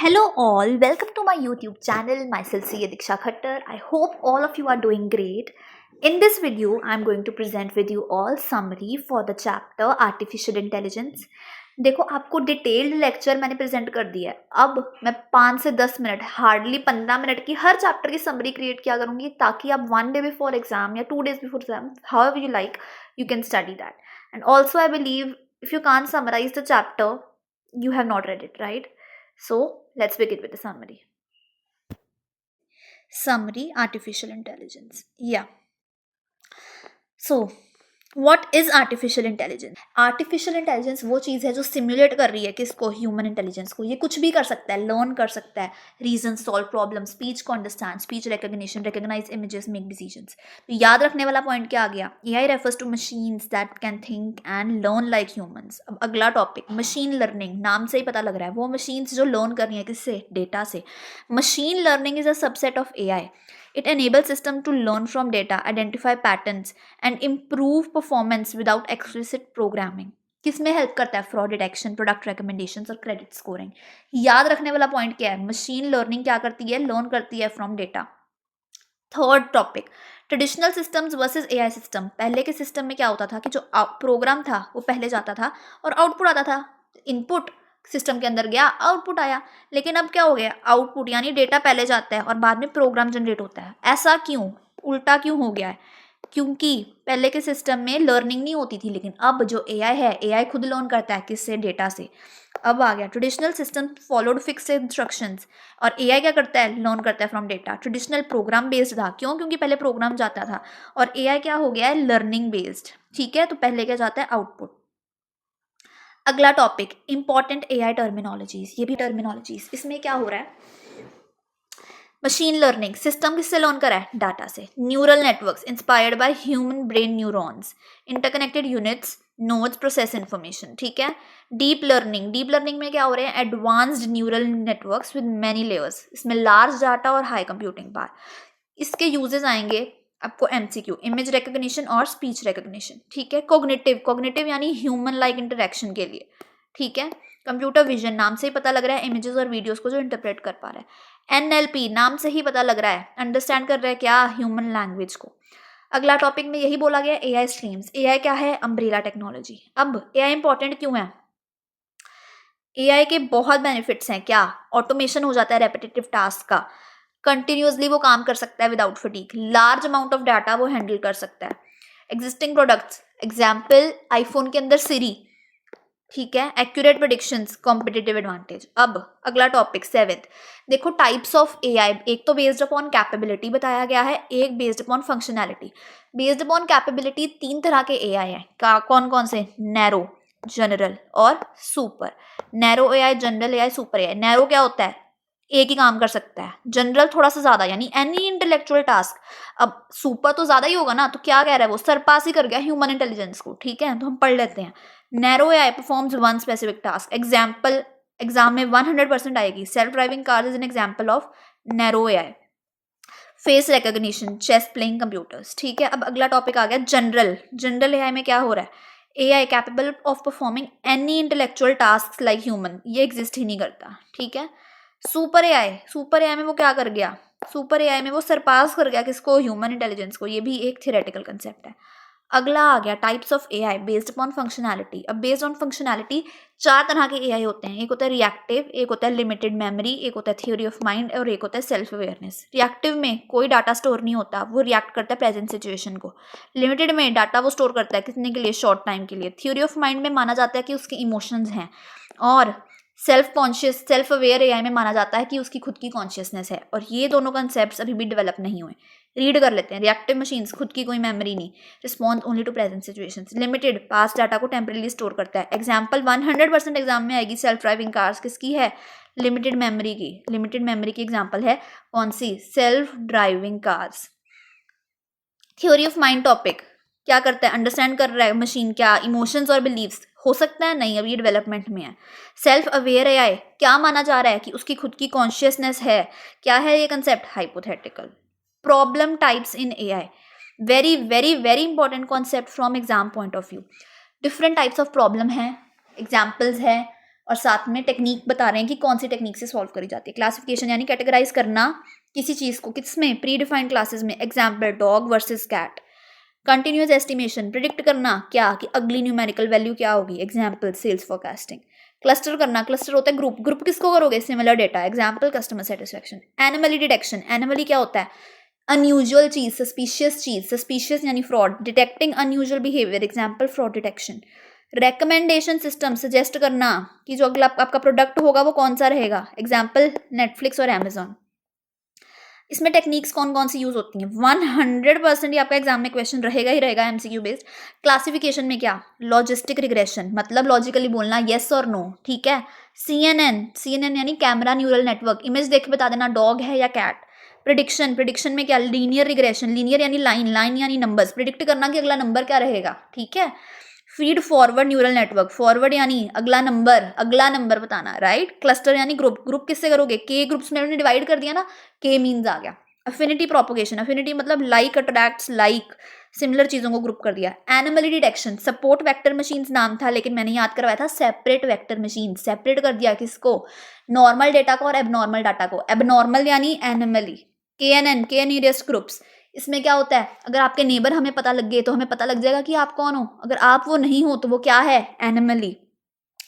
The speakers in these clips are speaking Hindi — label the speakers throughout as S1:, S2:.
S1: Hello all, welcome to my YouTube channel. Myself Siya Diksha Khattar. I hope all of you are doing great. In this video, I'm going to present with you all summary for the chapter Artificial Intelligence. देखो आपको डिटेल्ड लेक्चर मैंने प्रेजेंट कर दिया है. अब मैं 5 से 10 मिनट हार्डली 15 मिनट की हर चैप्टर की समरी क्रिएट किया करूंगी ताकि आप 1 day बिफोर एग्जाम या 2 days before exam how you like you can study that. And also I believe if you can't summarize the chapter, you have not read it, right? So let's begin with the summary. Summary, artificial intelligence. Yeah. So what is artificial intelligence? Artificial intelligence वो चीज़ है जो सिमुलेट कर रही है किसको, ह्यूमन इंटेलिजेंस को. ये कुछ भी कर सकता है, लर्न कर सकता है, रीजन सॉल्व प्रॉब्लम, स्पीच को understand, speech recognition, recognize images, make decisions. तो याद रखने वाला पॉइंट क्या आ गया, AI refers to machines that can think and learn like humans. अब अगला टॉपिक मशीन लर्निंग. नाम से ही पता लग रहा है वो मशीन्स जो लर्न कर रही है किससे, डेटा से. Machine learning is a subset of AI. It enables system to learn from data, identify patterns and improve performance without explicit programming. किसमें हेल्प करता है, फ्रॉड डिटेक्शन, प्रोडक्ट रिकमेंडेशंस और क्रेडिट स्कोरिंग. याद रखने वाला पॉइंट क्या है, मशीन लर्निंग क्या करती है, लर्न करती है from data. Third topic traditional systems versus AI system. पहले के सिस्टम में क्या होता था कि जो प्रोग्राम था वो पहले जाता था और आउटपुट आता था. इनपुट सिस्टम के अंदर गया, आउटपुट आया. लेकिन अब क्या हो गया, आउटपुट यानी डेटा पहले जाता है और बाद में प्रोग्राम जनरेट होता है. ऐसा क्यों, उल्टा क्यों हो गया है? क्योंकि पहले के सिस्टम में लर्निंग नहीं होती थी, लेकिन अब जो AI है, AI खुद लर्न करता है किससे, डेटा से. अब आ गया traditional system followed fixed instructions और AI क्या करता है, लर्न करता है from data. Traditional program based था, क्यों, क्योंकि पहले प्रोग्राम जाता था. और AI क्या हो गया है, लर्निंग बेस्ड. ठीक है, तो पहले क्या जाता है, आउटपुट. अगला टॉपिक इंपॉर्टेंट AI टर्मिनोलॉजीज. ये भी टर्मिनोलॉजीज, इसमें क्या हो रहा है, मशीन लर्निंग सिस्टम किससे लर्न करा है, डाटा से. Neural networks inspired by human brain neurons, interconnected units, nodes process information. ठीक है. डीप लर्निंग, डीप लर्निंग में क्या हो रहे हैं, advanced neural networks with many layers. इसमें लार्ज डाटा और हाई कंप्यूटिंग पावर. इसके यूजेस आएंगे आपको MCQ, इमेज रिकग्निशन और स्पीच रिकग्निशन. ठीक है. कोग्निटिव, कोग्निटिव यानी ह्यूमन लाइक इंटरेक्शन के लिए. ठीक है. कंप्यूटर विजन, नाम से ही पता लग रहा है इमेजेस और वीडियोस को जो इंटरप्रेट कर पा रहा है. NLP, नाम से ही पता लग रहा है अंडरस्टैंड कर रहा है क्या, ह्यूमन लैंग्वेज को. अगला टॉपिक में यही बोला गया AI स्ट्रीम्स. AI क्या है, अम्ब्रेला टेक्नोलॉजी. अब AI इंपॉर्टेंट क्यों है, AI के बहुत बेनिफिट्स हैं. क्या, ऑटोमेशन हो जाता है रेपिटेटिव टास्क का, कंटिन्यूसली वो काम कर सकता है without fatigue, large amount of data वो हैंडल कर सकता है. एग्जिस्टिंग प्रोडक्ट्स, एग्जाम्पल आईफोन के अंदर सिरी. ठीक है. Accurate predictions, competitive advantage. अब अगला टॉपिक 7th, देखो टाइप्स ऑफ AI. एक तो बेस्ड अपॉन कैपेबिलिटी बताया गया है, एक based upon functionality. Based upon capability 3 तरह के AI हैं. कौन कौन से, नैरो, जनरल और super. Narrow AI, general AI, super AI. Narrow क्या होता है, एक ही काम कर सकता है. जनरल थोड़ा सा ज्यादा यानी एनी इंटेलेक्चुअल टास्क. अब सुपर तो ज्यादा ही होगा ना, तो क्या कह रहा है वो, सरपास ही कर गया ह्यूमन इंटेलिजेंस को. ठीक है, तो हम पढ़ लेते हैं. Narrow AI performs one specific task. Example exam में 100% आएगी. Self driving car is an example of narrow AI. Face recognition, chess playing computers. ठीक है. अब अगला टॉपिक आ गया जनरल. जनरल AI में क्या हो रहा है, AI capable of performing any intellectual task like human. ये एग्जिस्ट ही नहीं करता. ठीक है. सुपर AI, सुपर AI में वो क्या कर गया, सुपर AI में वो सरपास कर गया किसको, ह्यूमन इंटेलिजेंस को. ये भी एक थियोरेटिकल कंसेप्ट है. अगला आ गया types of AI based upon functionality. अब बेस्ड ऑन फंक्शनैलिटी 4 तरह के AI होते हैं. एक होता है रिएक्टिव, एक होता है लिमिटेड मेमोरी, एक होता है थ्योरी ऑफ माइंड और एक होता है सेल्फ अवेयरनेस. रिएक्टिव में कोई डाटा स्टोर नहीं होता, वो रिएक्ट करता है प्रेजेंट सिचुएशन को. लिमिटेड में डाटा वो स्टोर करता है कितने के लिए, शॉर्ट टाइम के लिए. थ्योरी ऑफ माइंड में माना जाता है कि उसके इमोशंस हैं. और self conscious, self aware AI में माना जाता है कि उसकी खुद की कॉन्शियसनेस है. और ये दोनों कंसेप्ट्स अभी भी डेवलप नहीं हुए. रीड कर लेते हैं. रिएक्टिव मशीन्स, खुद की कोई मेमोरी नहीं, response only to present situations. Limited, past data को टेम्परेली स्टोर करता है. एग्जाम्पल 100% एग्जाम में आएगी. सेल्फ ड्राइविंग कार्स किसकी है, लिमिटेड मेमोरी की. लिमिटेड मेमोरी की एग्जाम्पल है कौन सी, self driving cars. Theory of mind topic क्या करता है, अंडरस्टैंड कर रहा है मशीन क्या, इमोशंस और बिलीव्स. हो सकता है नहीं, अभी डेवलपमेंट में है. सेल्फ अवेयर AI क्या माना जा रहा है कि उसकी खुद की कॉन्शियसनेस है. क्या है ये concept, hypothetical. Problem types in AI, very very very important concept from exam point of view. Different types of problem है, एग्जाम्पल्स है. और साथ में टेक्निक बता रहे हैं कि कौन सी टेक्निक से सॉल्व करी जाती है। क्लासिफिकेशन यानी कैटेगराइज करना किसी चीज़ को किसमें, प्री डिफाइंड क्लासेस में, example dog versus cat. Continuous estimation, predict करना क्या कि अगली न्यूमेरिकल वैल्यू क्या होगी, एग्जाम्पल सेल्स फोरकास्टिंग। क्लस्टर करना, क्लस्टर होता है ग्रुप, ग्रुप किसको करोगे, similar data, example customer satisfaction. Anomaly detection, anomaly क्या होता है, अनयूजुअल चीज, चीज, सस्पिशियस यानी fraud, detecting unusual behaviour, example fraud detection. Recommendation system, suggest करना कि जो अगला आपका प्रोडक्ट होगा वो कौन सा रहेगा, एग्जाम्पल नेटफ्लिक्स और अमेजॉन। इसमें टेक्निक्स कौन कौन सी यूज होती हैं, 100% ये आपका एग्जाम में क्वेश्चन रहेगा ही रहेगा, एमसीक्यू बेस्ड। क्लासिफिकेशन में क्या, लॉजिस्टिक रिग्रेशन, मतलब लॉजिकली बोलना येस और नो, ठीक है। सीएनएन यानी कैमरा न्यूरल नेटवर्क, इमेज देख के बता देना डॉग है या कैट। प्रिडिक्शन में क्या, लीनियर रिग्रेशन, लीनियर यानी लाइन यानी नंबर्स, प्रिडिक्ट करना कि अगला नंबर क्या रहेगा, ठीक है। Feed forward neural network, forward यानी अगला नंबर बताना, राइट। क्लस्टर यानी ग्रुप किससे करोगे, के ग्रुप्स में डिवाइड कर दिया ना, के मीन्स आ गया। अफिनिटी प्रोपोगेशन, अफिनिटी मतलब लाइक अट्रैक्ट्स लाइक, सिमिलर चीजों को ग्रुप कर दिया। एनिमली डिटेक्शन, सपोर्ट वेक्टर मशीन्स नाम था लेकिन मैंने याद करवाया था सेपरेट वेक्टर मशीन, सेपरेट कर दिया किसको, नॉर्मल डेटा को और एबनॉर्मल डाटा को। एबनॉर्मल यानी एनिमली। के नियरेस्ट ग्रुप्स, इसमें क्या होता है, अगर आपके नेबर हमें पता लग गए तो हमें पता लग जाएगा कि आप कौन हो, अगर आप वो नहीं हो तो वो क्या है, एनिमली,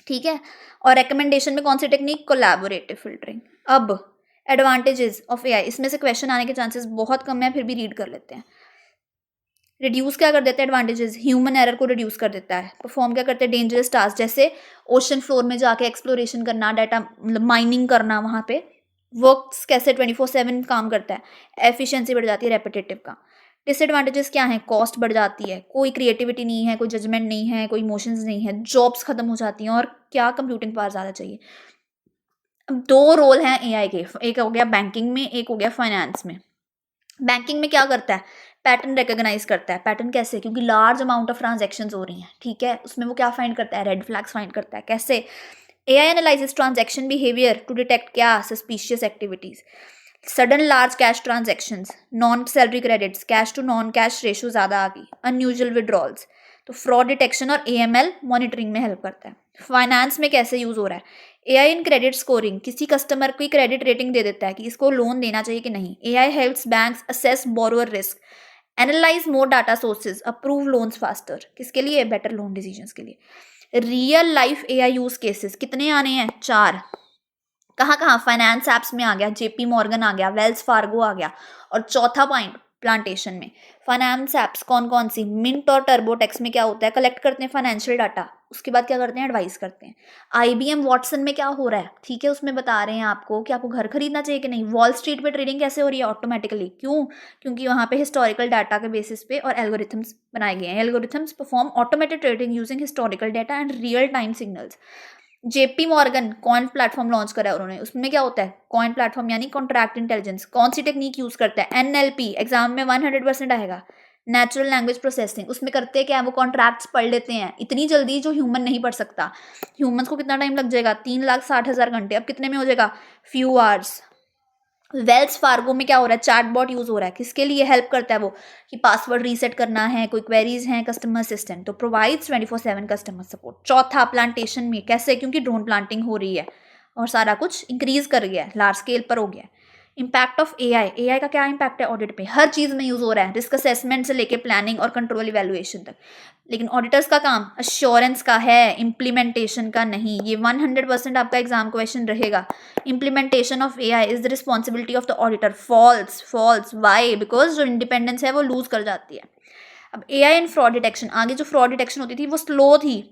S1: ठीक है। और रिकमेंडेशन में कौन सी टेक्निक, कोलैबोरेटिव फिल्टरिंग। अब एडवांटेजेस ऑफ एआई, इसमें से क्वेश्चन आने के चांसेस बहुत कम है, फिर भी रीड कर लेते हैं। रिड्यूस क्या कर देता है एडवांटेजेस, ह्यूमन एरर को रिड्यूस कर देता है। परफॉर्म क्या करते हैं, डेंजरस टास्क, जैसे ओशन फ्लोर में जाके एक्सप्लोरेशन करना, डाटा मतलब माइनिंग करना, वहाँ पे वर्क्स कैसे 24/7 काम करता है, एफिशिएंसी बढ़ जाती है रेपिटेटिव का। डिसएडवांटेजेस क्या है, कॉस्ट बढ़ जाती है, कोई क्रिएटिविटी नहीं है, कोई जजमेंट नहीं है, कोई इमोशंस नहीं है, जॉब्स खत्म हो जाती हैं, और क्या कंप्यूटिंग पावर ज़्यादा चाहिए। अब 2 रोल हैं एआई के, एक हो गया बैंकिंग में, एक हो गया फाइनेंस में। बैंकिंग में क्या करता है, पैटर्न रिकॉग्नाइज करता है। पैटर्न कैसे, क्योंकि लार्ज अमाउंट ऑफ ट्रांजेक्शन्स हो रही हैं, ठीक है, उसमें वो क्या फाइंड करता है, रेड फ्लैग्स फाइंड करता है। कैसे, AI analyses transaction behaviour to detect क्या, suspicious activities, sudden large cash transactions, non salary credits, cash to non cash ratio ज़्यादा आ गई, अनयूजुअल विड्रॉल्स, तो फ्रॉड डिटेक्शन और एएमएल मॉनिटरिंग में हेल्प करता है। फाइनेंस में कैसे यूज हो रहा है, एआई इन क्रेडिट स्कोरिंग, किसी कस्टमर को क्रेडिट रेटिंग दे देता है कि इसको लोन देना चाहिए कि नहीं। AI helps banks assess borrower risk, analyse मोर data sources, approve loans faster, किसके लिए, बेटर लोन डिसीजंस के लिए। Real life AI use cases कितने आने हैं, 4। कहाँ कहाँ, फाइनेंस एप्स में आ गया, जेपी मॉर्गन आ गया, वेल्स फार्गो आ गया, और चौथा पॉइंट प्लांटेशन में। फाइनेंस एप्स कौन कौन सी, मिंट और टर्बोटेक्स में क्या होता है, कलेक्ट करते हैं फाइनेंशियल डाटा, उसके बाद क्या करते हैं, एडवाइस करते हैं। आईबीएम वॉटसन में क्या हो रहा है, ठीक है, उसमें बता रहे हैं आपको कि आपको घर खरीदना चाहिए कि नहीं। वॉल स्ट्रीट पे ट्रेडिंग कैसे हो रही है, ऑटोमेटिकली, क्यों, क्योंकि वहाँ पे हिस्टोरिकल डाटा के बेसिस पे और एल्गोरिथम्स बनाए गए हैं। Algorithms perform automated trading using historical data and real time signals. JP Morgan coin platform launch करा है उन्होंने, उसमें क्या होता है, कॉइन प्लेटफॉर्म यानी कॉन्ट्रैक्ट इंटेलिजेंस, कौन सी टेक्निक यूज करता है, एनएलपी, एग्जाम में 100% आएगा। नेचुरल लैंग्वेज प्रोसेसिंग, उसमें करते क्या है, वो कॉन्ट्रैक्ट्स पढ़ लेते हैं इतनी जल्दी जो ह्यूमन नहीं पढ़ सकता। ह्यूमंस को कितना टाइम लग जाएगा, 3,60,000 घंटे, अब कितने में हो जाएगा, फ्यू आवर्स। वेल्स फार्गो में क्या हो रहा है, चैटबॉट यूज हो रहा है, किसके लिए हेल्प करता है वो, कि पासवर्ड रीसेट करना है, कोई क्वेरीज हैं, कस्टमर असिस्टेंट, तो प्रोवाइड्स 24/7 कस्टमर सपोर्ट। चौथा प्लांटेशन में कैसे, क्योंकि ड्रोन प्लांटिंग हो रही है और सारा कुछ इंक्रीज कर गया है, लार्ज स्केल पर हो गया है। इम्पैक्ट ऑफ एआई का क्या इम्पैक्ट है ऑडिट पे, हर चीज में यूज हो रहा है, रिस्क असेसमेंट से लेके प्लानिंग और कंट्रोल इवैल्यूएशन तक। लेकिन ऑडिटर्स का काम अश्योरेंस का है, इम्प्लीमेंटेशन का नहीं। ये 100% आपका एग्जाम क्वेश्चन रहेगा। Implementation of AI is the responsibility of the auditor, false why, because जो इंडिपेंडेंस है वो लूज कर जाती है। अब एआई इन फ्रॉड डिटेक्शन, आगे जो फ्रॉड डिटेक्शन होती थी वो स्लो थी,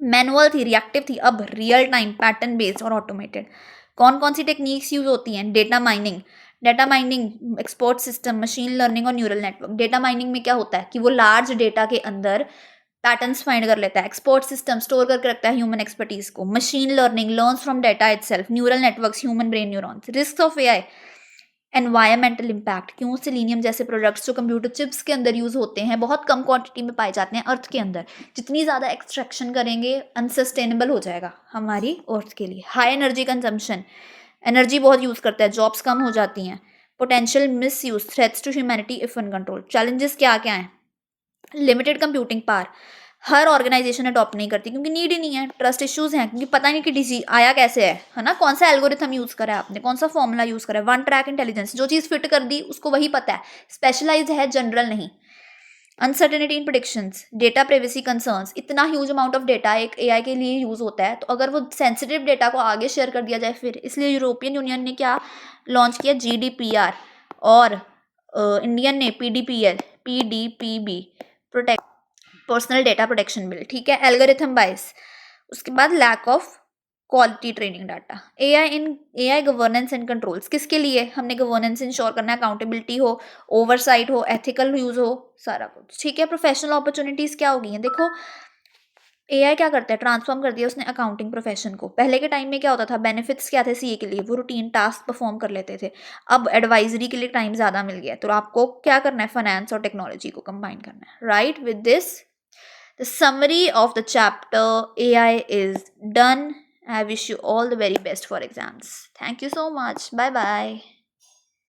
S1: मैनुअल थी, रिएक्टिव थी, अब रियल टाइम, पैटर्न बेस्ड और ऑटोमेटेड। कौन कौन सी टेक्निक्स यूज होती हैं, data mining, expert system, machine learning और न्यूरल नेटवर्क। डेटा माइनिंग में क्या होता है कि वो लार्ज डेटा के अंदर पैटर्न्स फाइंड कर लेता है। एक्सपर्ट सिस्टम स्टोर करके रखता है ह्यूमन एक्सपर्टीज को। Machine learning learns from data itself. Neural networks human brain neurons. Risk of AI, environmental impact, क्यों, सिलीनियम जैसे प्रोडक्ट्स जो कंप्यूटर चिप्स के अंदर यूज होते हैं बहुत कम क्वांटिटी में पाए जाते हैं अर्थ के अंदर, जितनी ज़्यादा एक्सट्रैक्शन करेंगे अनसस्टेनेबल हो जाएगा हमारी अर्थ के लिए। हाई एनर्जी कंजम्पशन, एनर्जी बहुत यूज़ करता है, जॉब्स कम हो जाती हैं। Potential misuse, threats to humanity if uncontrol. Challenges क्या क्या हैं, लिमिटेड कंप्यूटिंग पावर, हर ऑर्गेनाइजेशन अडॉप्ट नहीं करती क्योंकि नीड ही नहीं है, ट्रस्ट इश्यूज हैं, क्योंकि पता नहीं कि डिजीज आया कैसे है ना, कौन सा एल्गोरिथम यूज़ करा है आपने, कौन सा फॉर्मूला यूज़ करा है, वन ट्रैक इंटेलिजेंस, जो चीज़ फिट कर दी उसको वही पता है, स्पेशलाइज है, जनरल नहीं। अनसर्टेनिटी इन प्रेडिक्शंस, डेटा प्राइवेसी कंसर्न्स, इतना ह्यूज अमाउंट ऑफ डेटा एक एआई के लिए यूज़ होता है, तो अगर वो सेंसिटिव डेटा को आगे शेयर कर दिया जाए फिर, इसलिए यूरोपियन यूनियन ने क्या लॉन्च किया, GDPR, और इंडियन ने PDPB, protect personal data protection bill, ठीक है। एल्गोरिथम बाइस, उसके बाद lack of quality training data, AI governance and controls, किसके लिए हमने गवर्नेंस इंश्योर करना है, अकाउंटेबिलिटी हो, ओवरसाइट हो, एथिकल यूज हो, सारा कुछ, ठीक है। प्रोफेशनल अपॉर्चुनिटीज क्या होगी हैं, देखो एआई क्या करता है, ट्रांसफॉर्म कर दिया उसने अकाउंटिंग प्रोफेशन को। पहले के टाइम में क्या होता था, बेनिफिट्स क्या थे सीए के लिए, वो रूटीन टास्क परफॉर्म कर लेते थे, अब एडवाइजरी के लिए टाइम ज़्यादा मिल गया, तो आपको क्या करना है, फाइनेंस और टेक्नोलॉजी को कंबाइन करना है, right. With this the summary of the chapter AI is done. I wish you all the very best for exams. Thank you so much. Bye bye.